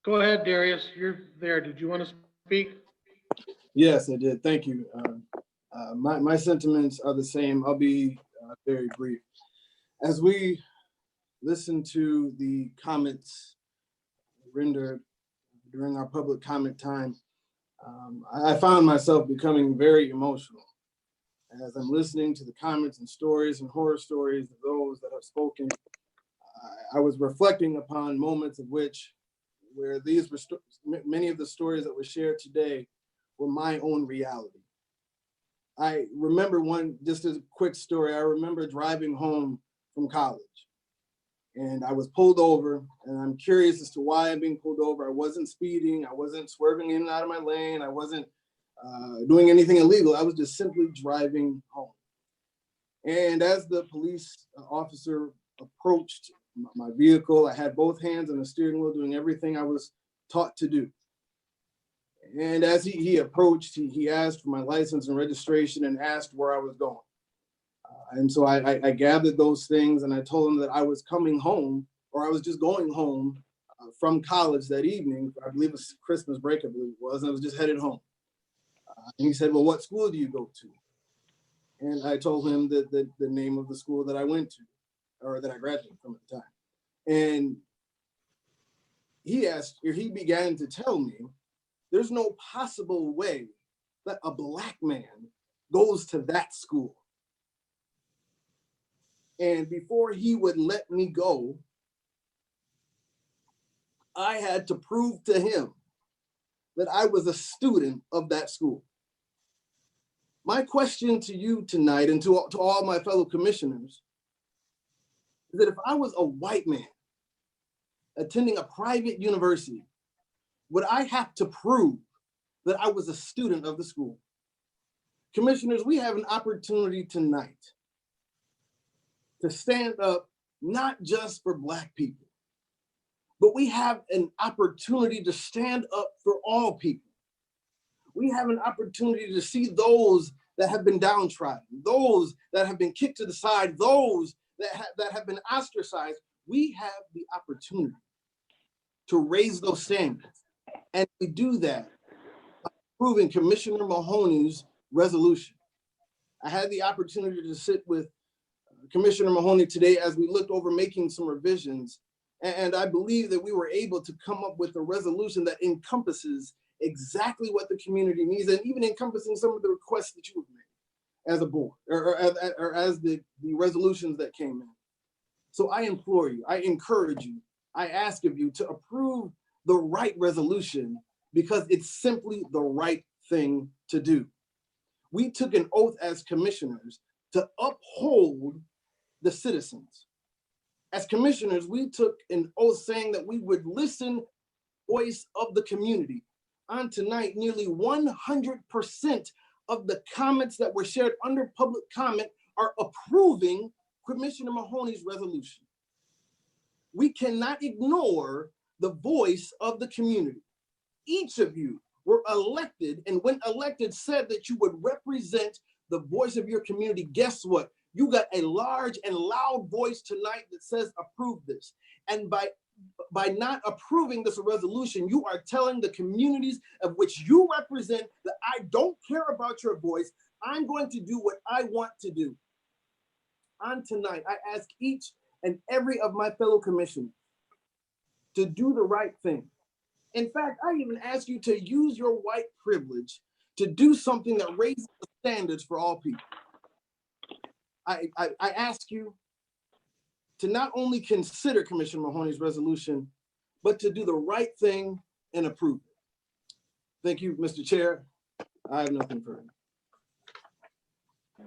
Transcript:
Go ahead, Darius. You're there. Did you want to speak? Yes, I did. Thank you. My sentiments are the same. I'll be very brief. As we listen to the comments rendered during our public comment time, I found myself becoming very emotional as I'm listening to the comments and stories and horror stories of those that have spoken. I was reflecting upon moments of which, where these were many of the stories that were shared today were my own reality. I remember just as a quick story, I remember driving home from college and I was pulled over, and I'm curious as to why I'm being pulled over. I wasn't speeding, I wasn't swerving in and out of my lane, I wasn't doing anything illegal. I was just simply driving home. And as the police officer approached my vehicle, I had both hands on the steering wheel doing everything I was taught to do. And as he approached, he asked for my license and registration and asked where I was going. And so I gathered those things and I told him that I was coming home, or I was just going home from college that evening. I believe it was Christmas break, I believe it was, and I was just headed home. And he said, well, what school do you go to? And I told him the name of the school that I went to, or that I graduated from at the time. And he began to tell me, there's no possible way that a Black man goes to that school. And before he would let me go, I had to prove to him that I was a student of that school. My question to you tonight, and to all my fellow commissioners, is that if I was a white man attending a private university, would I have to prove that I was a student of the school? Commissioners, we have an opportunity tonight to stand up, not just for Black people, but we have an opportunity to stand up for all people. We have an opportunity to see those that have been downtrodden, those that have been kicked to the side, those that have been ostracized. We have the opportunity to raise those standards. And we do that by approving Commissioner Mahoney's resolution. I had the opportunity to sit with Commissioner Mahoney today as we looked over making some revisions. And I believe that we were able to come up with a resolution that encompasses exactly what the community needs, and even encompassing some of the requests that you have made as a board, or as the resolutions that came in. So I implore you, I encourage you, I ask of you to approve the right resolution, because it's simply the right thing to do. We took an oath as commissioners to uphold the citizens. As commissioners, we took an oath saying that we would listen to the voice of the community. On tonight, nearly 100% of the comments that were shared under public comment are approving Commissioner Mahoney's resolution. We cannot ignore the voice of the community. Each of you were elected, and when elected said that you would represent the voice of your community. Guess what? You got a large and loud voice tonight that says approve this. And by not approving this resolution, you are telling the communities of which you represent that I don't care about your voice. I'm going to do what I want to do. On tonight, I ask each and every of my fellow commissioners to do the right thing. In fact, I even ask you to use your white privilege to do something that raises the standards for all people. I ask you to not only consider Commissioner Mahoney's resolution, but to do the right thing and approve it. Thank you, Mr. Chair. I have nothing further.